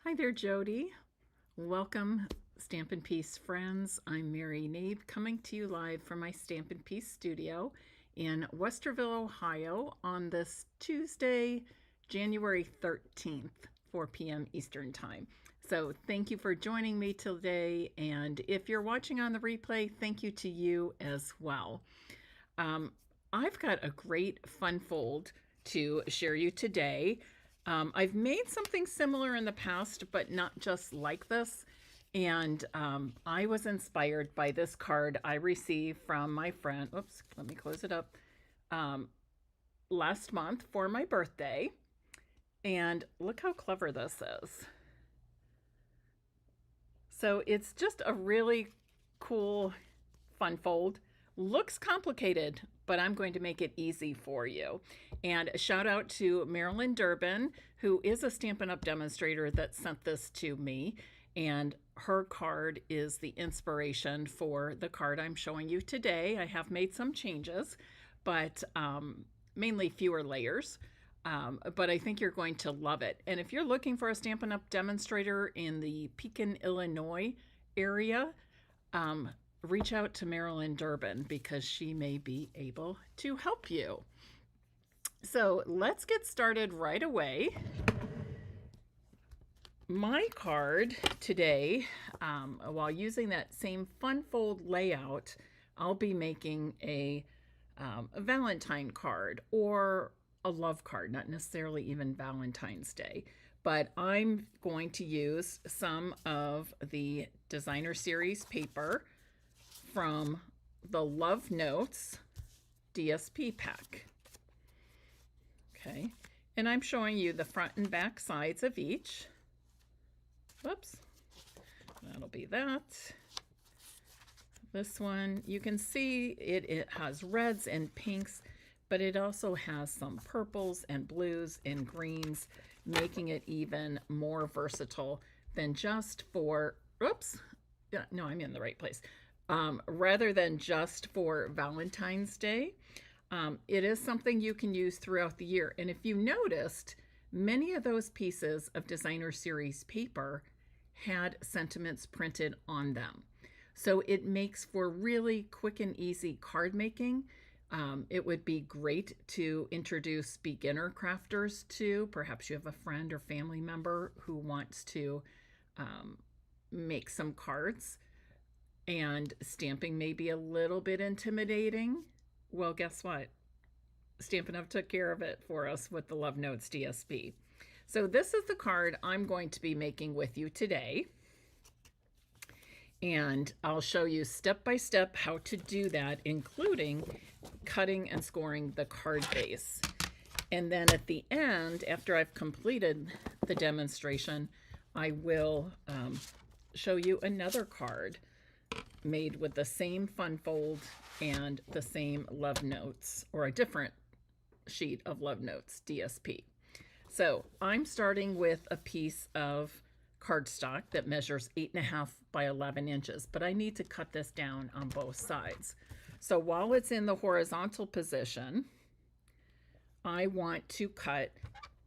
Hi there, Jody. Welcome, Stampin' Piece friends. I'm Mary Knabe, coming to you live from my Stampin' Piece studio in Westerville, Ohio on this Tuesday, January 13th, 4 p.m. Eastern Time. So thank you for joining me today, and if you're watching on the replay, thank you to you as well. Um, I've got a great fun fold to share you today. I've made something similar in the past, but not just like this. And I was inspired by this card I received from my friend. Oops, let me close it up. Last month for my birthday. And look how clever this is. So it's just a really cool fun fold. Looks complicated, but I'm going to make it easy for you. And a shout out to Marilyn Durbin, who is a Stampin' Up! Demonstrator that sent this to me. And her card is the inspiration for the card I'm showing you today. I have made some changes, but mainly fewer layers. But I think you're going to love it. And if you're looking for a Stampin' Up! Demonstrator in the Pekin, Illinois area, reach out to Marilyn Durbin because she may be able to help you. So let's get started right away. My card today, while using that same fun fold layout, I'll be making a Valentine card or a love card, not necessarily even Valentine's Day. But I'm going to use some of the designer series paper from the Love Notes DSP pack. Okay, and I'm showing you the front and back sides of each. Whoops, that'll be that. This one, you can see it has reds and pinks, but it also has some purples and blues and greens, making it even more versatile than just for, oops, no, I'm in the right place. Rather than just for Valentine's Day. It is something you can use throughout the year. And if you noticed, many of those pieces of designer series paper had sentiments printed on them. So it makes for really quick and easy card making. It would be great to introduce beginner crafters to. Perhaps you have a friend or family member who wants to make some cards. And stamping may be a little bit intimidating. Well, guess what? Stampin' Up! Took care of it for us with the Love Notes DSP. So this is the card I'm going to be making with you today. And I'll show you step by step how to do that, including cutting and scoring the card base. And then at the end, after I've completed the demonstration, I will show you another card made with the same fun fold and the same Love Notes, or a different sheet of Love Notes DSP. So I'm starting with a piece of cardstock that measures 8.5 by 11 inches, but I need to cut this down on both sides. So while it's in the horizontal position, I want to cut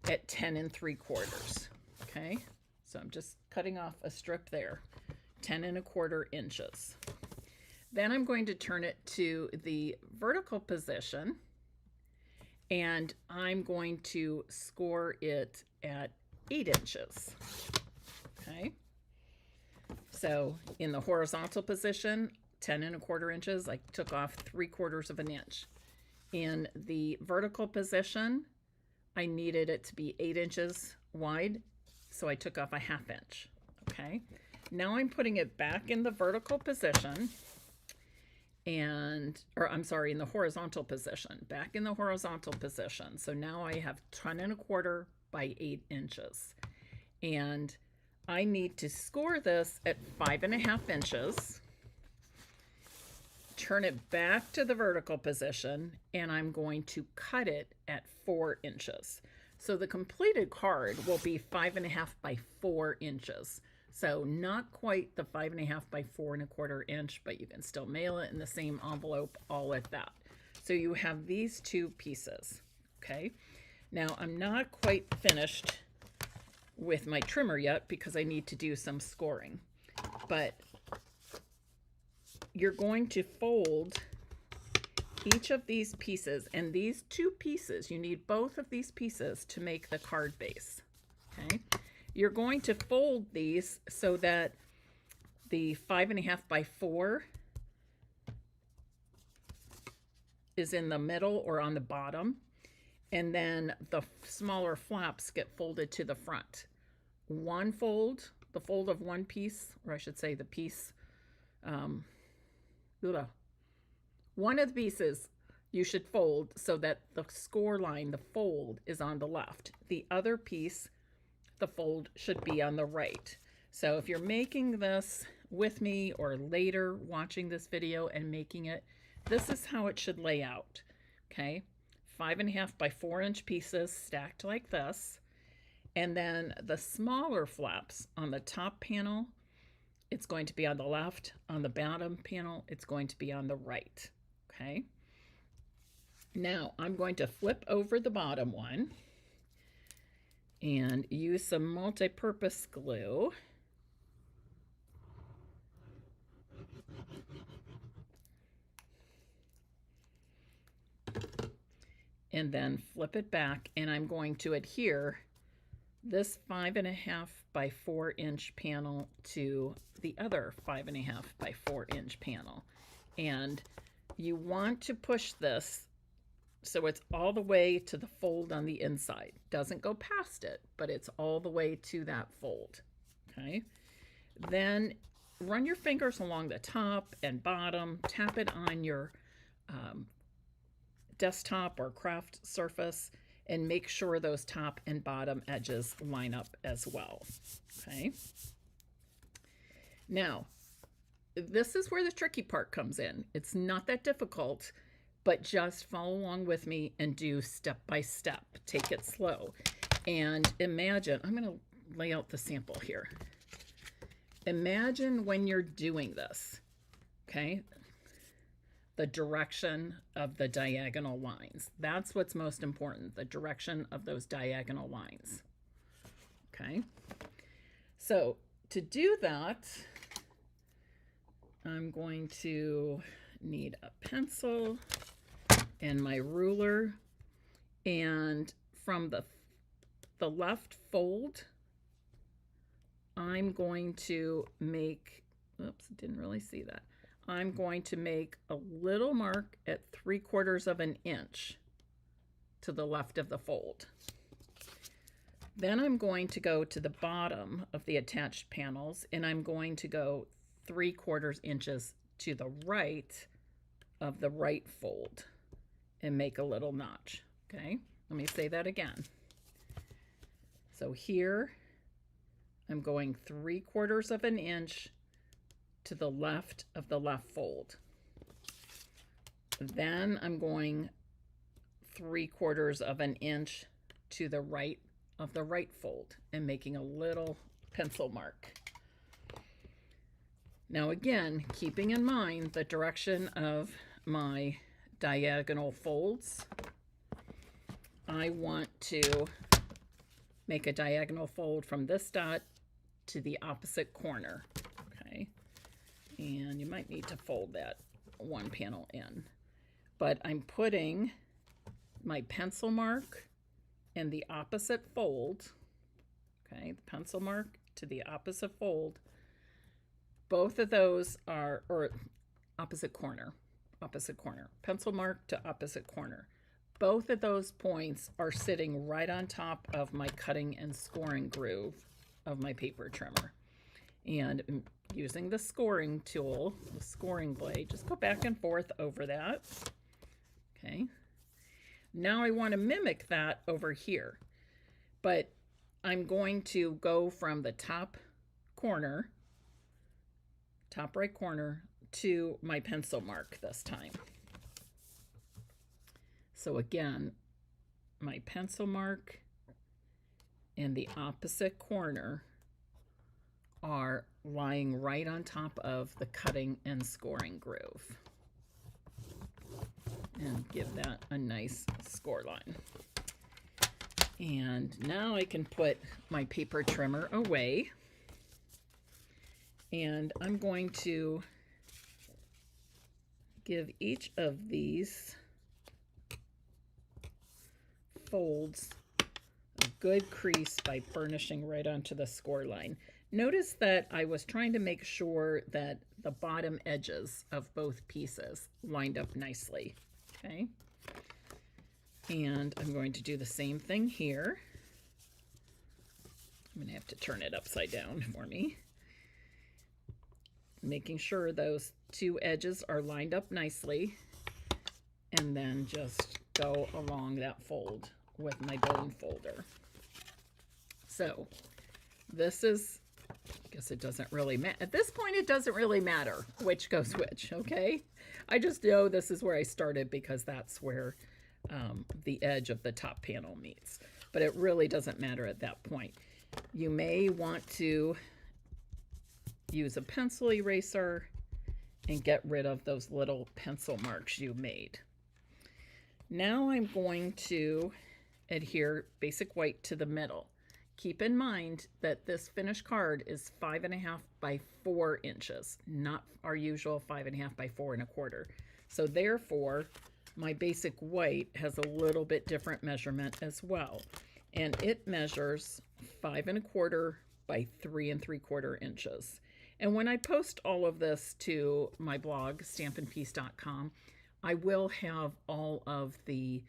at 10 3/4. Okay, so I'm just cutting off a strip there, 10 1/4 inches. Then I'm going to turn it to the vertical position, and I'm going to score it at 8 inches. Okay, so in the horizontal position, 10 1/4 inches, I took off 3/4 of an inch. In the vertical position, I needed it to be 8 inches wide, so I took off a 1/2 inch. Okay, now I'm putting it back in the vertical position, in the horizontal position, back in the horizontal position. So now I have 10 1/4 by 8 inches. And I need to score this at 5.5 inches, turn it back to the vertical position, and I'm going to cut it at 4 inches. So the completed card will be 5.5 by 4 inches. So not quite the 5.5 by 4 1/4 inch, but you can still mail it in the same envelope, all at that. So you have these two pieces, okay? Now I'm not quite finished with my trimmer yet because I need to do some scoring. But you're going to fold each of these pieces, and these two pieces, you need both of these pieces to make the card base. Okay, you're going to fold these so that the 5.5 by 4 is in the middle or on the bottom, and then the smaller flaps get folded to the front. One fold, the fold of one piece, or I should say the piece, one of the pieces you should fold so that the score line, the fold, is on the left. The other piece, the fold, should be on the right. So if you're making this with me or later watching this video and making it, this is how it should lay out. Okay, 5.5 by 4 inch pieces stacked like this. And then the smaller flaps on the top panel, it's going to be on the left. On the bottom panel, it's going to be on the right. Okay. Now I'm going to flip over the bottom one and use some multi-purpose glue. And then flip it back, and I'm going to adhere this 5.5 by 4 inch panel to the other 5.5 by 4 inch panel. And you want to push this so it's all the way to the fold on the inside. Doesn't go past it, but it's all the way to that fold. Okay. Then run your fingers along the top and bottom, tap it on your desktop or craft surface, and make sure those top and bottom edges line up as well. Okay. Now, this is where the tricky part comes in. It's not that difficult, but just follow along with me and do step by step. Take it slow. And imagine, I'm going to lay out the sample here. Imagine when you're doing this, okay, the direction of the diagonal lines. That's what's most important, the direction of those diagonal lines. Okay, so to do that, I'm going to need a pencil and my ruler, and from the left fold, I'm going to make, oops, didn't really see that. I'm going to make a little mark at 3/4 of an inch to the left of the fold. Then I'm going to go to the bottom of the attached panels, and I'm going to go 3/4 inches to the right of the right fold and make a little notch. Okay, let me say that again. So here I'm going 3/4 of an inch to the left of the left fold. Then I'm going 3/4 of an inch to the right of the right fold and making a little pencil mark. Now again, keeping in mind the direction of my diagonal folds, I want to make a diagonal fold from this dot to the opposite corner. Okay, and you might need to fold that one panel in, but I'm putting my pencil mark in the opposite fold. Okay, the pencil mark to the opposite fold. Both of those are, or opposite corner, pencil mark to opposite corner. Both of those points are sitting right on top of my cutting and scoring groove of my paper trimmer. And using the scoring tool, the scoring blade, just go back and forth over that. Okay. Now I want to mimic that over here, but I'm going to go from the top corner, top right corner, to my pencil mark this time. So again, my pencil mark and the opposite corner are lying right on top of the cutting and scoring groove. And give that a nice score line. And now I can put my paper trimmer away. And I'm going to give each of these folds a good crease by burnishing right onto the score line. Notice that I was trying to make sure that the bottom edges of both pieces lined up nicely. Okay. And I'm going to do the same thing here. I'm going to have to turn it upside down for me. Making sure those two edges are lined up nicely, and then just go along that fold with my bone folder. So this is, I guess it doesn't really matter. At this point, it doesn't really matter which goes which, okay? I just know this is where I started because that's where the edge of the top panel meets. But it really doesn't matter at that point. You may want to use a pencil eraser and get rid of those little pencil marks you made. Now I'm going to adhere basic white to the middle. Keep in mind that this finished card is 5.5 by 4 inches, not our usual 5.5 by 4 1/4. So therefore, my basic white has a little bit different measurement as well. And it measures 5 1/4 by 3 3/4 inches. And when I post all of this to my blog, stampinpeace.com, I will have all of the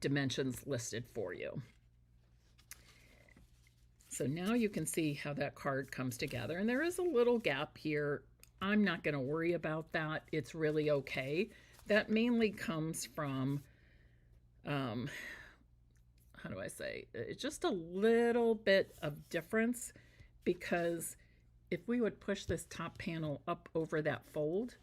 dimensions listed for you. So now you can see how that card comes together. And there is a little gap here. I'm not going to worry about that. It's really okay. That mainly comes from, how do I say, it's just a little bit of difference, because if we would push this top panel up over that fold,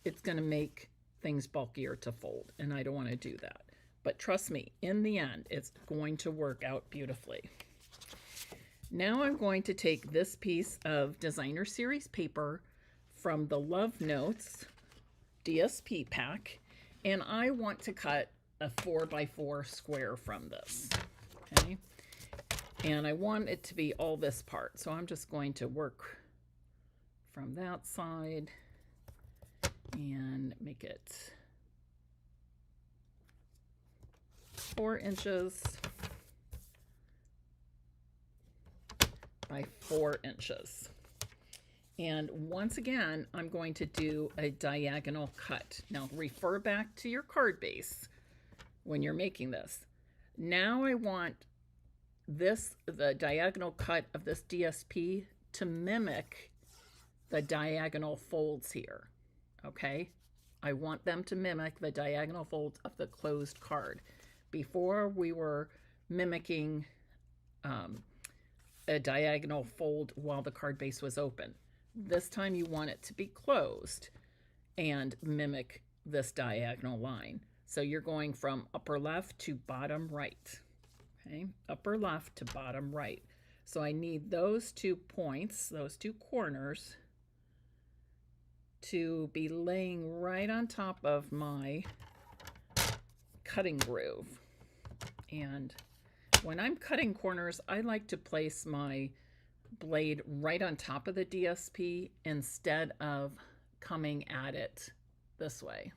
it's going to make things bulkier to fold, and I don't want to do that. But trust me, in the end, it's going to work out beautifully. Now I'm going to take this piece of Designer Series paper from the Love Notes DSP pack, and I want to cut a 4 by 4 square from this. Okay, and I want it to be all this part, so I'm just going to work from that side and make it 4 inches by 4 inches. And once again, I'm going to do a diagonal cut. Now refer back to your card base when you're making this. Now I want this, the diagonal cut of this DSP, to mimic the diagonal folds here, okay? I want them to mimic the diagonal folds of the closed card. Before, we were mimicking a diagonal fold while the card base was open. This time you want it to be closed and mimic this diagonal line. So you're going from upper left to bottom right, okay? Upper left to bottom right. So I need those 2 points, those 2 corners, to be laying right on top of my cutting groove. And when I'm cutting corners, I like to place my blade right on top of the DSP instead of coming at it this way.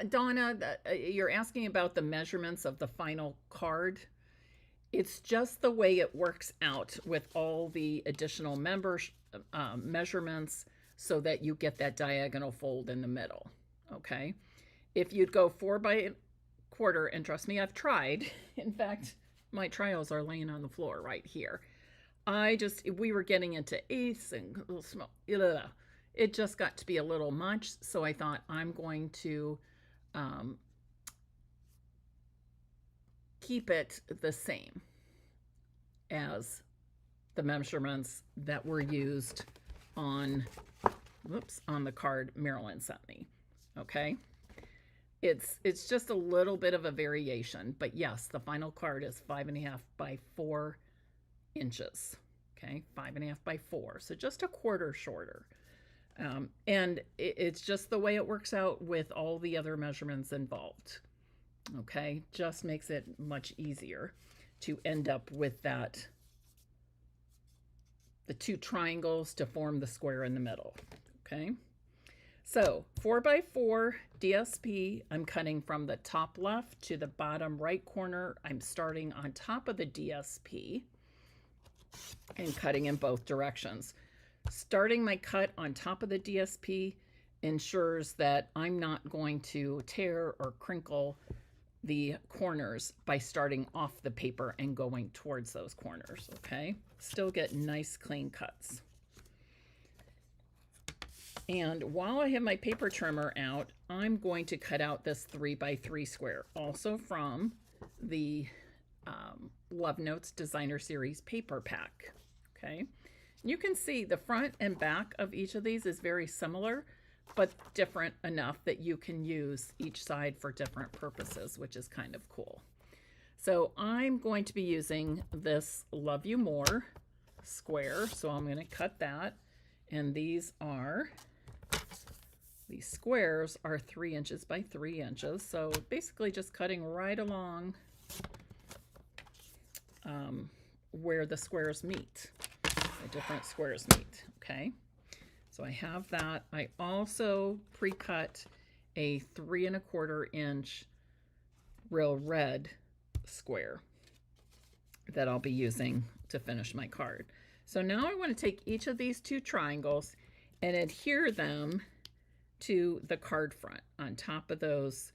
Donna, you're asking about the measurements of the final card. It's just the way it works out with all the additional measurements so that you get that diagonal fold in the middle, okay? If you'd go 4 by 1/4, and trust me, I've tried. In fact, my trials are laying on the floor right here. We were getting into 1/8 and it just got to be a little much, so I thought I'm going to keep it the same as the measurements that were used on, on the card Marilyn sent me, okay? It's just a little bit of a variation, but yes, the final card is 5.5 by 4 inches, okay? 5.5 by 4, so just a 1/4 shorter. And it's just the way it works out with all the other measurements involved. Okay, just makes it much easier to end up with that, the two triangles to form the square in the middle. Okay, so 4x4 DSP, I'm cutting from the top left to the bottom right corner. I'm starting on top of the DSP and cutting in both directions. Starting my cut on top of the DSP ensures that I'm not going to tear or crinkle the corners by starting off the paper and going towards those corners, okay? Still get nice clean cuts. And while I have my paper trimmer out, I'm going to cut out this 3x3 square, also from the Love Notes Designer Series paper pack, okay? You can see the front and back of each of these is very similar, but different enough that you can use each side for different purposes, which is kind of cool. So I'm going to be using this Love You More square, so I'm going to cut that. And these squares are 3 inches by 3 inches, so basically just cutting right along where the squares meet, the different squares meet, okay? So I have that. I also pre-cut a 3 1/4 inch real red square that I'll be using to finish my card. So now I want to take each of these two triangles and adhere them to the card front on top of those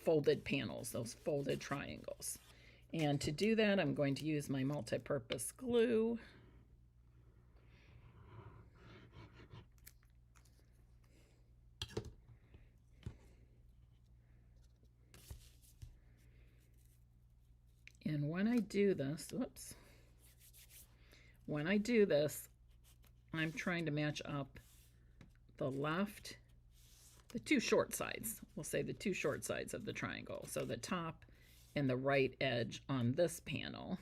folded panels, those folded triangles. And to do that, I'm going to use my multi-purpose glue. And when I do this, when I do this, I'm trying to match up the two short sides. We'll say the two short sides of the triangle. So the top and the right edge on this panel.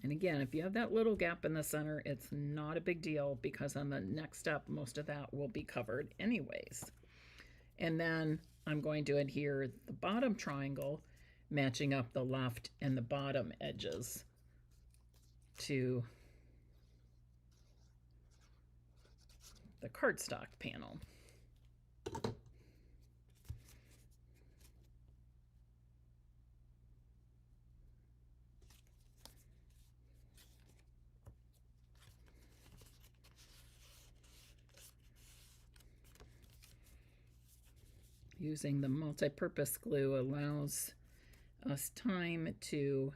And again, if you have that little gap in the center, it's not a big deal because on the next step, most of that will be covered anyways. And then I'm going to adhere the bottom triangle, matching up the left and the bottom edges to the cardstock panel. Using the multi-purpose glue allows us time to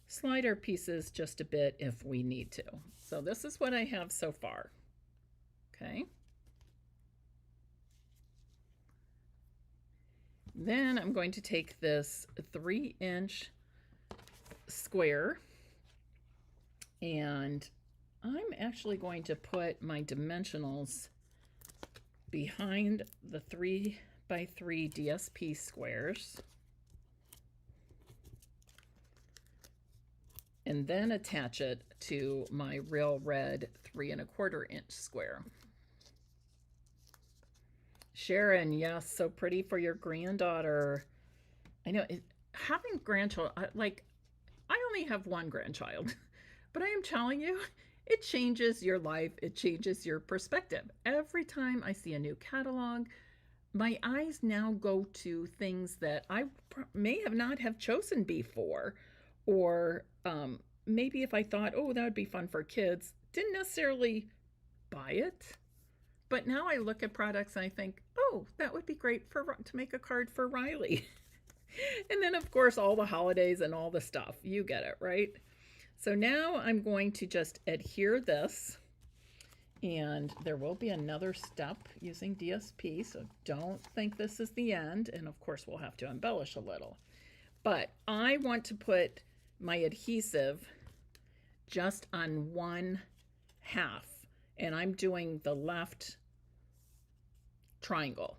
slide our pieces just a bit if we need to. So this is what I have so far. Okay. Then I'm going to take this 3-inch square and I'm actually going to put my dimensionals behind the 3x3 DSP squares and then attach it to my real red 3 1/4 inch square. Sharon, yes, so pretty for your granddaughter. I know, having grandchildren, like, I only have one grandchild, but I am telling you, it changes your life. It changes your perspective. Every time I see a new catalog, my eyes now go to things that I may have not have chosen before, or maybe if I thought, oh, that would be fun for kids, didn't necessarily buy it. But now I look at products and I think, oh, that would be great to make a card for Riley. And then, of course, all the holidays and all the stuff. You get it, right? So now I'm going to just adhere this. And there will be another step using DSP, so don't think this is the end. And of course, we'll have to embellish a little. But I want to put my adhesive just on 1/2. And I'm doing the left triangle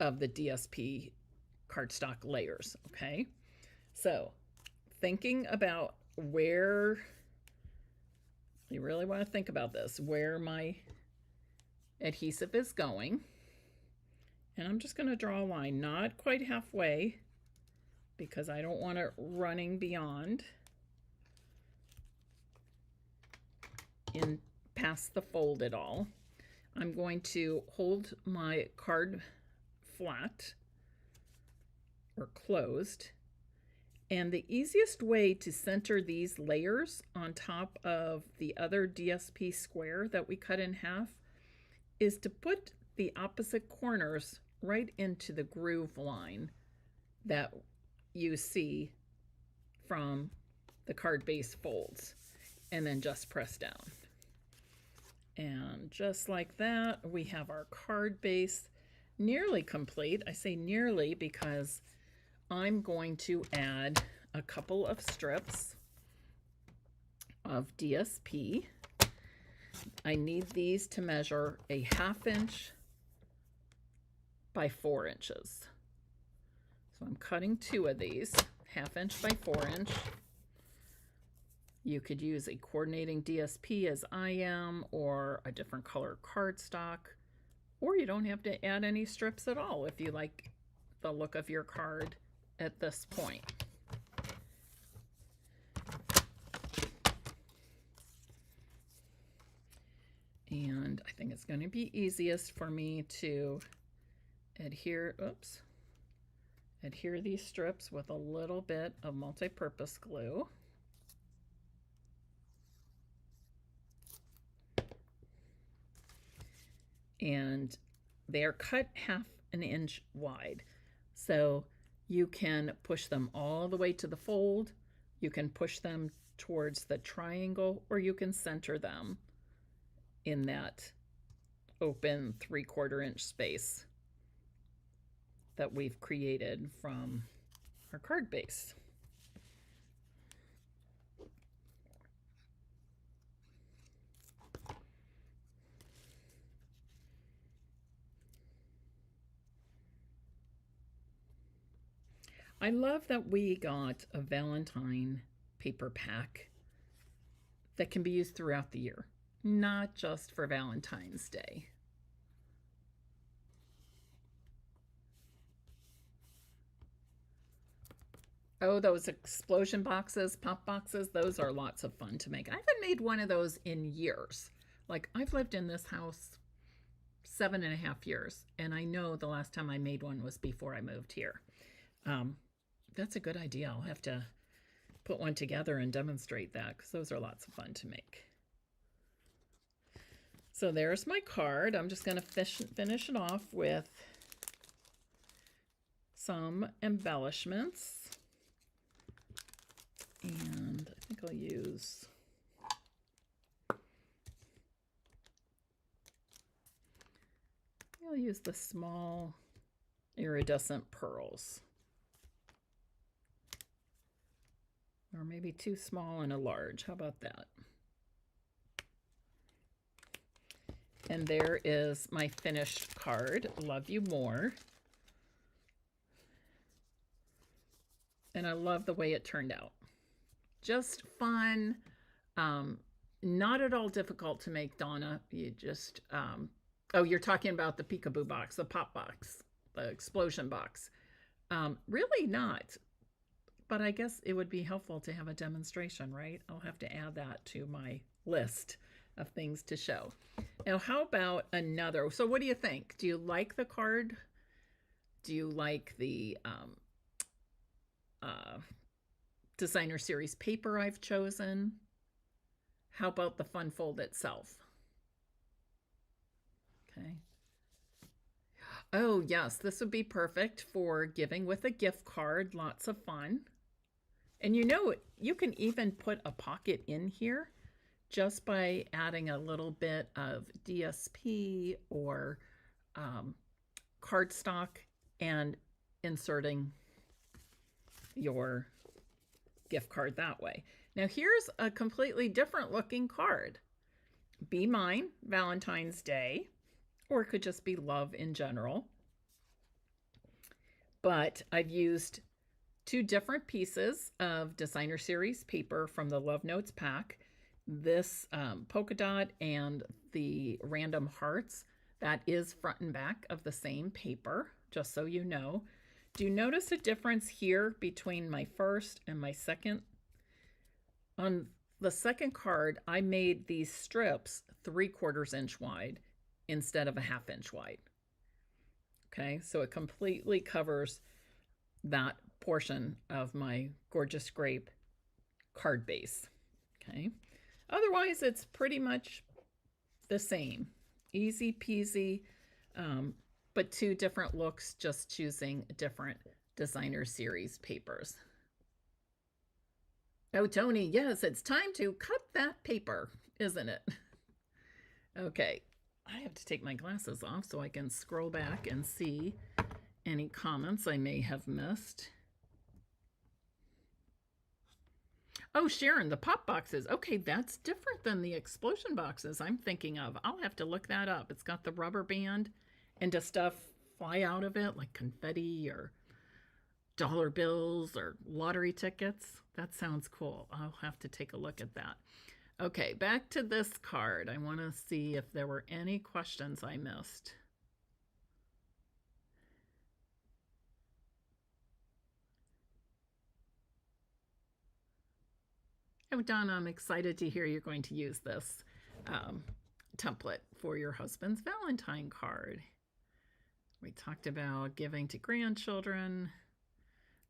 of the DSP cardstock layers, okay? So thinking about where You really want to think about this, where my adhesive is going. And I'm just going to draw a line, not quite halfway, because I don't want it running beyond in past the fold at all. I'm going to hold my card flat or closed. And the easiest way to center these layers on top of the other DSP square that we cut in half is to put the opposite corners right into the groove line that you see from the card base folds, and then just press down. And just like that, we have our card base nearly complete. I say nearly because I'm going to add a couple of strips of DSP. I need these to measure a 1/2 inch by 4 inches. So I'm cutting 2 of these, 1/2 inch by 4 inch. You could use a coordinating DSP as I am, or a different color cardstock, or you don't have to add any strips at all if you like the look of your card at this point. And I think it's going to be easiest for me to adhere these strips with a little bit of multi-purpose glue. And they are cut 1/2 inch wide. So you can push them all the way to the fold, you can push them towards the triangle, or you can center them in that open 3/4 inch space that we've created from our card base. I love that we got a Valentine paper pack that can be used throughout the year, not just for Valentine's Day. Oh, those explosion boxes, pop boxes, those are lots of fun to make. I haven't made one of those in years. Like, I've lived in this house 7.5 years, and I know the last time I made one was before I moved here. That's a good idea. I'll have to put one together and demonstrate that, because those are lots of fun to make. So there's my card. I'm just going to finish it off with some embellishments. And I think I'll use the small iridescent pearls. Or maybe 2 small and a large. How about that? And there is my finished card, Love You More. And I love the way it turned out. Just fun, not at all difficult to make, Donna. You just, oh, you're talking about the peekaboo box, the pop box, the explosion box. Really not. But I guess it would be helpful to have a demonstration, right? I'll have to add that to my list of things to show. Now, how about another? So what do you think? Do you like the card? Do you like the designer series paper I've chosen? How about the fun fold itself? Okay. Oh, yes, this would be perfect for giving with a gift card. Lots of fun. And you know, you can even put a pocket in here just by adding a little bit of DSP or cardstock and inserting your gift card that way. Now here's a completely different looking card. Be Mine, Valentine's Day, or it could just be love in general. But I've used 2 different pieces of designer series paper from the Love Notes pack, this polka dot and the random hearts, that is front and back of the same paper, just so you know. Do you notice a difference here between my first and my second? On the second card, I made these strips 3/4 inch wide instead of a 1/2 inch wide. Okay, so it completely covers that portion of my gorgeous grape card base. Okay, otherwise it's pretty much the same. Easy peasy, but two different looks, just choosing different designer series papers. Oh, Tony, yes, it's time to cut that paper, isn't it? Okay, I have to take my glasses off so I can scroll back and see any comments I may have missed. Oh, Sharon, the pop boxes. Okay, that's different than the explosion boxes I'm thinking of. I'll have to look that up. It's got the rubber band and does stuff fly out of it like confetti or dollar bills or lottery tickets. That sounds cool. I'll have to take a look at that. Okay, back to this card. I want to see if there were any questions I missed. Oh, Donna, I'm excited to hear you're going to use this template for your husband's Valentine card. We talked about giving to grandchildren.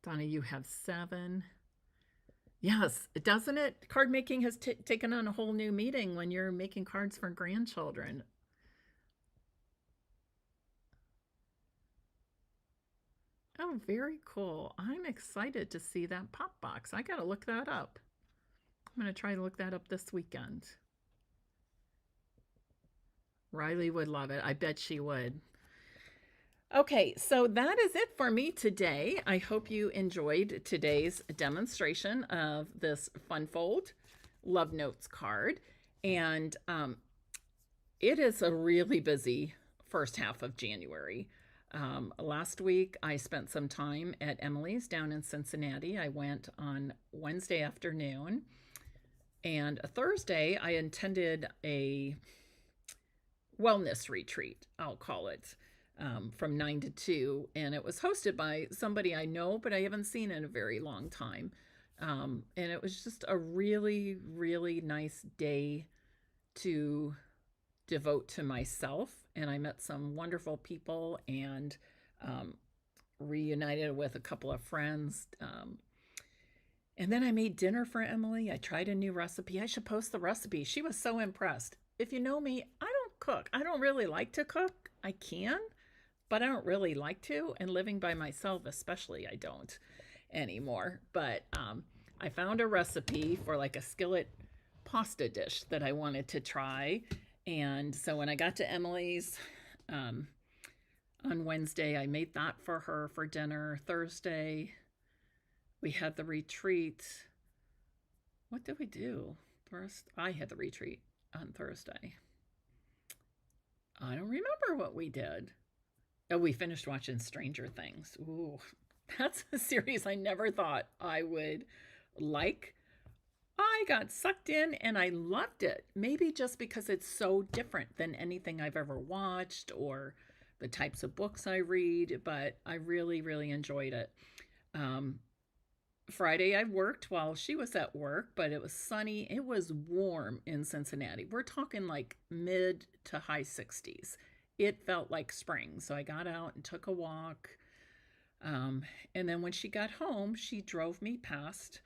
Donna, you have 7. Yes, doesn't it? Card making has taken on a whole new meaning when you're making cards for grandchildren. Oh, very cool. I'm excited to see that pop box. I got to look that up. I'm going to try to look that up this weekend. Riley would love it. I bet she would. Okay, so that is it for me today. I hope you enjoyed today's demonstration of this Fun Fold Love Notes card. And it is a really busy first half of January. Last week, I spent some time at Emily's down in Cincinnati. I went on Wednesday afternoon. And Thursday, I attended a wellness retreat, I'll call it, from 9 to 2. And it was hosted by somebody I know, but I haven't seen in a very long time. And it was just a really, really nice day to devote to myself. And I met some wonderful people and reunited with a couple of friends. And then I made dinner for Emily. I tried a new recipe. I should post the recipe. She was so impressed. If you know me, I don't cook. I don't really like to cook. I can, but I don't really like to. And living by myself, especially, I don't anymore. But I found a recipe for like a skillet pasta dish that I wanted to try. And so when I got to Emily's on Wednesday, I made that for her for dinner. Thursday, we had the retreat. What did we do? First, I had the retreat on Thursday. I don't remember what we did. Oh, we finished watching Stranger Things. Ooh, that's a series I never thought I would like. I got sucked in and I loved it. Maybe just because it's so different than anything I've ever watched or the types of books I read, but I really, really enjoyed it. Friday I worked while she was at work, but it was sunny. It was warm in Cincinnati. We're talking like mid to high 60s. It felt like spring. So I got out and took a walk. And then when she got home, she drove me past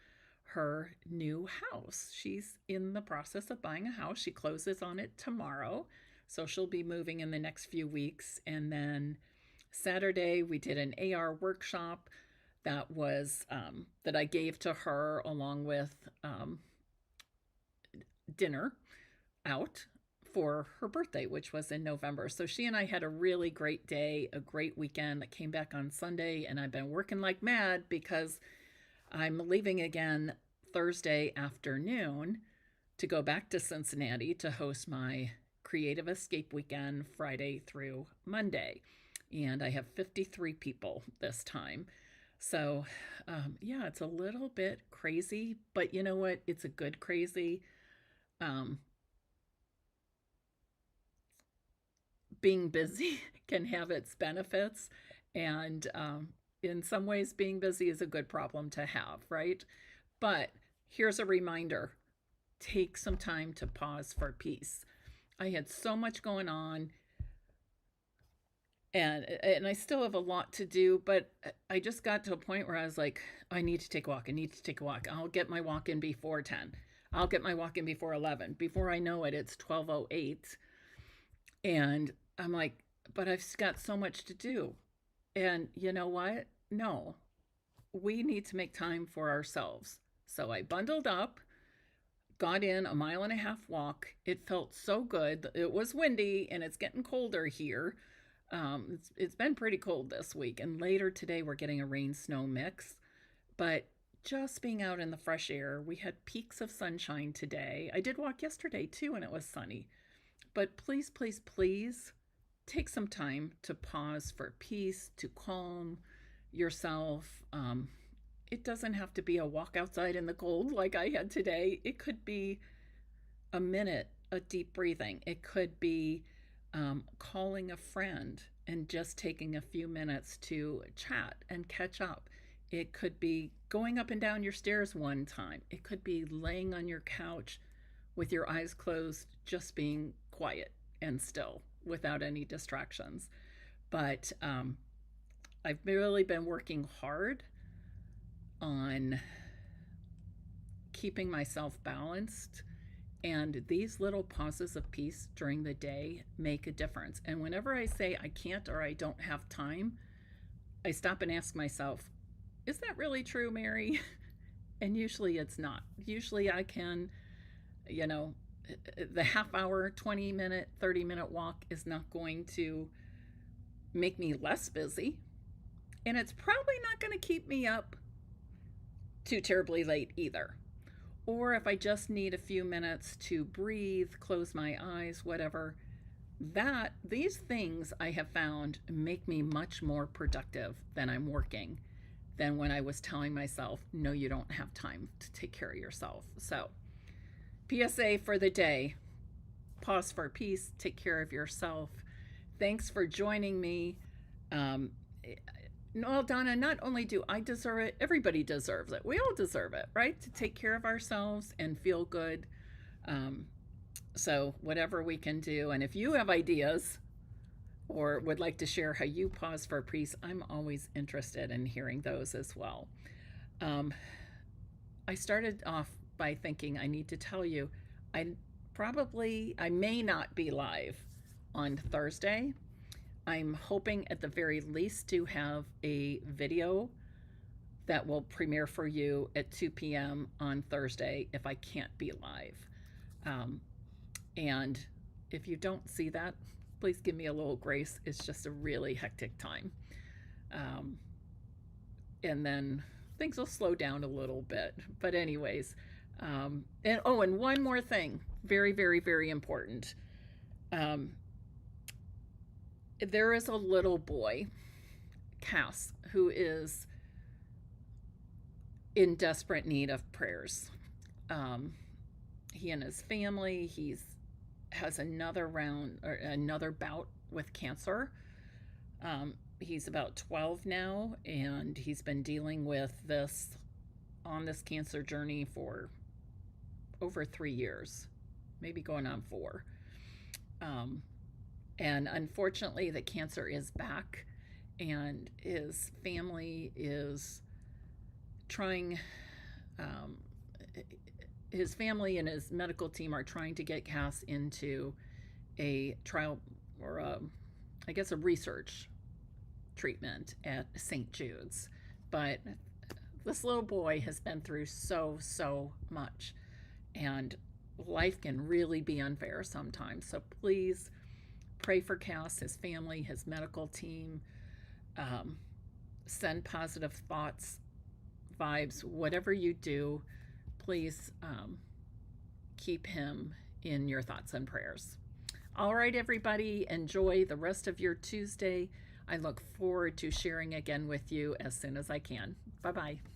her new house. She's in the process of buying a house. She closes on it tomorrow. So she'll be moving in the next few weeks. And then Saturday, we did an AR workshop that was that I gave to her along with dinner out for her birthday, which was in November. So she and I had a really great day, a great weekend. I came back on Sunday and I've been working like mad because I'm leaving again Thursday afternoon to go back to Cincinnati to host my Creative Escape Weekend Friday through Monday. And I have 53 people this time. So, yeah, it's a little bit crazy, but you know what? It's a good crazy. um, being busy can have its benefits. And in some ways, being busy is a good problem to have, right? But here's a reminder: take some time to pause for peace. I had so much going on, and I still have a lot to do, but I just got to a point where I was like, I need to take a walk. I need to take a walk. I'll get my walk in before 10. I'll get my walk in before 11. Before I know it, it's 12:08. And I'm like, but I've got so much to do. And you know what? No, we need to make time for ourselves. So I bundled up, got in a 1.5 mile walk. It felt so good. It was windy and it's getting colder here. It's been pretty cold this week. And later today, we're getting a rain snow mix. But just being out in the fresh air, we had peaks of sunshine today. I did walk yesterday too, and it was sunny. But please, please, please take some time to pause for peace, to calm yourself. It doesn't have to be a walk outside in the cold like I had today. It could be a minute, a deep breathing. It could be calling a friend and just taking a few minutes to chat and catch up. It could be going up and down your stairs one time. It could be laying on your couch with your eyes closed, just being quiet and still without any distractions. But I've really been working hard on keeping myself balanced. And these little pauses of peace during the day make a difference. And whenever I say I can't or I don't have time, I stop and ask myself, is that really true, Mary? And usually it's not. Usually I can, you know, the half hour, 20-minute, 30-minute walk is not going to make me less busy. And it's probably not going to keep me up too terribly late either. Or if I just need a few minutes to breathe, close my eyes, whatever, these things I have found make me much more productive than I'm working than when I was telling myself, no, you don't have time to take care of yourself. So, PSA for the day: pause for peace, take care of yourself. Thanks for joining me. Well, Donna, not only do I deserve it, everybody deserves it. We all deserve it, right? To take care of ourselves and feel good. So whatever we can do. And if you have ideas or would like to share how you pause for peace, I'm always interested in hearing those as well. I started off by thinking I need to tell you, I may not be live on Thursday. I'm hoping at the very least to have a video that will premiere for you at 2 p.m. on Thursday if I can't be live. And if you don't see that, please give me a little grace. It's just a really hectic time. And then things will slow down a little bit. But anyways, and one more thing, very, very, very important. There is a little boy, Cass, who is in desperate need of prayers. He and his family, has another bout with cancer. He's about 12 now, and he's been dealing with this cancer journey for over 3 years, maybe going on 4. And unfortunately, the cancer is back, and his family is trying, his family and his medical team are trying to get Cass into a trial or a research treatment at St. Jude's. But this little boy has been through so much, and life can really be unfair sometimes. So please pray for Cass, his family, his medical team. Send positive thoughts, vibes, whatever you do. Please keep him in your thoughts and prayers. All right, everybody, enjoy the rest of your Tuesday. I look forward to sharing again with you as soon as I can. Bye-bye.